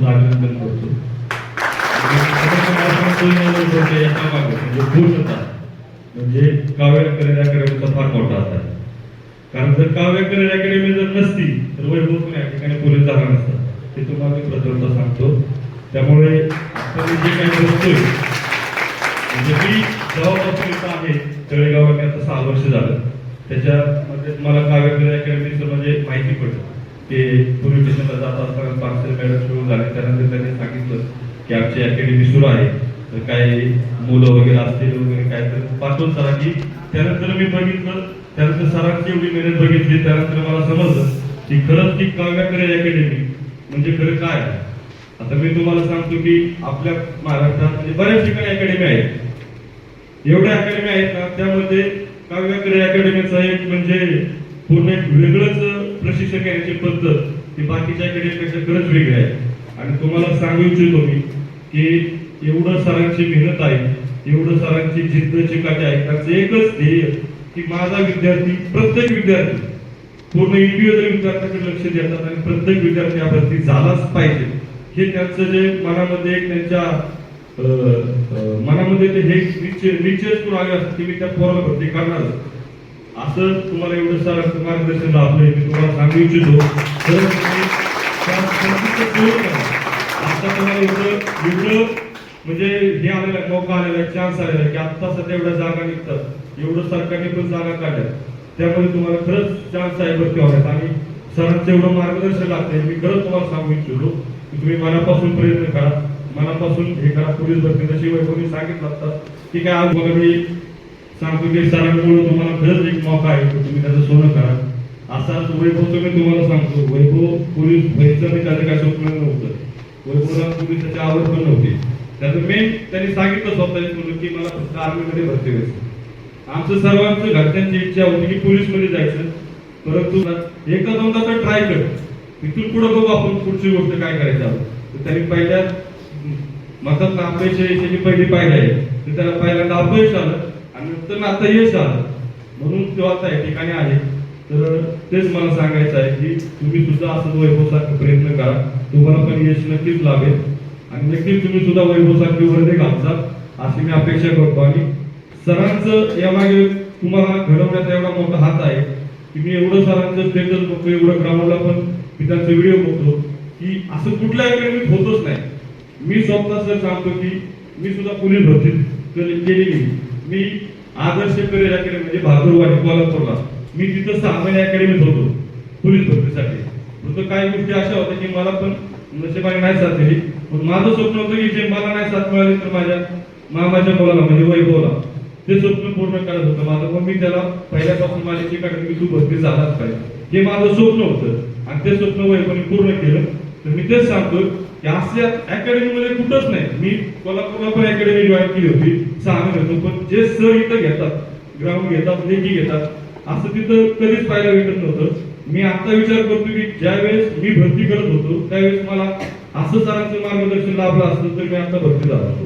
तुमचं अभिनंदन करतो. म्हणजे पूर्णता म्हणजे काव्य करिअर अकॅडमीचा फार मोठा हात आहे. कारण जर काव्य करिअर अकॅडमी जर नसती तर वैभव पण या ठिकाणी पोलीस झाला नसता, ते तुम्हाला मी प्रथमतः सांगतो. त्यामुळे आपण जे काही बघतोय म्हणजे मी जेव्हापासून इथं आहे तळेगावात आता 6 वर्ष झालं, त्याच्यामध्ये मला काव्य करिअर अकॅडमीचं म्हणजे माहिती पडलं की पोलीस स्टेशनला जात असताना पार्सल मॅडम सुरू झाले. त्यानंतर त्यांनी सांगितलं की आमची अकॅडमी सुरू आहे, तर काही मुलं वगैरे असतील वगैरे काय तर पाठवून सरा की. त्यानंतर मी बघितलं, त्यानंतर सरांची एवढी मेहनत बघितली, त्यानंतर मला समजलं की खरंच की काव्य करिअर अकॅडमी म्हणजे खरं काय आहे. आता मी तुम्हाला सांगतो की आपल्या महाराष्ट्रात म्हणजे बऱ्याच ठिकाणी अकॅडमी आहेत, एवढ्या अकॅडमी आहेत ना, त्यामध्ये काव्य करिअर अकॅडमीचा एक म्हणजे पूर्ण एक वेगळंच प्रशिक्षण घेण्याची पद्धत ही बाकीच्या अकॅडमीपेक्षा खरंच वेगळी आहे. आणि तुम्हाला सांगू इच्छितो मी की एवढं सरांची मेहनत आहे, एवढं सरांची जिद्द चिकाटी आहे, त्याचं एकच ध्येय की माझा विद्यार्थी, प्रत्येक विद्यार्थी पूर्ण इंडिव्हिज्युअल विद्यार्थ्याकडे लक्ष देतात आणि प्रत्येक विद्यार्थी या भरती झालाच पाहिजे, हे त्यांचं जे मनामध्ये एक त्यांच्या मनामध्ये ते हे निश्चय करून आले असतात की मी त्या पोराला भरती करणार. असं तुम्हाला एवढं सरांचं मार्गदर्शन लाभलंय, मी तुम्हाला सांगू इच्छितो. तर आता तुम्हाला एवढं म्हणजे हे आलेलं आहे, मौका आलेला आहे, चान्स आलेला आहे की आता सध्या एवढ्या जागा निघतात, एवढं सरकारने पण जागा काढल्या, त्यामुळे तुम्हाला खरंच चान्स आहे भरती होण्यात. आणि सरांचं एवढं मार्गदर्शन लागतंय, मी खरंच तुम्हाला सांगू इच्छितो की तुम्ही मनापासून प्रयत्न करा, मनापासून हे करा. पोलीस भरती जशी वैभवनी सांगितलं असतात की काय आज बघा मी सांगतो की सरांमुळे तुम्हाला खरंच एक मौका आहे, तुम्ही त्याचं सोनं करा. असाच वैभवचं मी तुम्हाला सांगतो, वैभव पोलीस व्हायचं मी त्याचं काय स्वप्न नव्हतं, वैभवला पोलिसाची आवड पण नव्हती. त्याचं मेन त्यांनी सांगितलं स्वतःच म्हणून की मला फक्त आर्मीमध्ये भरती व्हायचं. आमचं सर्वांचं घरच्यांची इच्छा होती की पोलीस मध्ये जायचं, परंतु एकदा दोनदा तर ट्राय कर, तिथून पुढे बघू आपण पुढची गोष्ट काय करायचं आहोत. तर त्यांनी पहिल्या मतात अपयश त्याची पहिली पायरी आहे, तर त्याला पहिल्यांदा अपयश आलं आणि नंतर आता यश आलं, म्हणून तो आता या ठिकाणी आहे. तर तेच मला सांगायचं आहे की तुम्ही सुद्धा असं वैभवसारखं प्रयत्न करा, तुम्हाला पण यश नक्कीच लाभेल आणि नक्कीच तुम्ही सुद्धा वैभवसारखी वर्धे घालचाल अशी मी अपेक्षा करतो. आणि सरांचं यामागे तुम्हाला घडवण्याचा एवढा मोठा हात आहे की मी एवढं सरांचं स्टेटस बघतो, एवढं ग्राउंडला पण मी त्यांचे व्हिडिओ बघतो की असं कुठल्या अकॅडमीत होतच नाही. मी स्वतः सर सांगतो की मी सुद्धा पोलीस भरती केलेली, मी आदर्श करिअर अकॅडमी म्हणजे भागुरवाडी कोल्हापूरला मी तिथं 6 महिने अकॅडमीत होतो पोलीस भरतीसाठी. फक्त काही गोष्टी अशा होत्या की मला पण नशिबाने नाही साथ दिली, पण माझं स्वप्न होतं की जे मला नाही साथ मिळाली तर माझ्या मामाच्या मुलाला म्हणजे वैभवला ते स्वप्न पूर्ण करायचं होतं माझं. मग मी त्याला पहिल्यापासून माझी शिकायला की तू भरती झालाच पाहिजे, हे माझं स्वप्न होतं आणि ते स्वप्न वैभवने पूर्ण केलं. तर मी तेच सांगतो की अशा अकॅडमीमध्ये कुठंच नाही, मी कोल्हापूरला पण अकॅडमी जॉईन केली होती 6 महिने होतो, पण जे सर इथं घेतात, ग्राउंड घेतात, लेखी घेतात, असं तिथं कधीच पाहायला भेटत नव्हतं. मी आता विचार करतो की ज्या वेळेस मी भरती करत होतो त्यावेळेस मला असं सरांचं मार्गदर्शन लाभलं असतं तर मी आता भरती झालो असतो.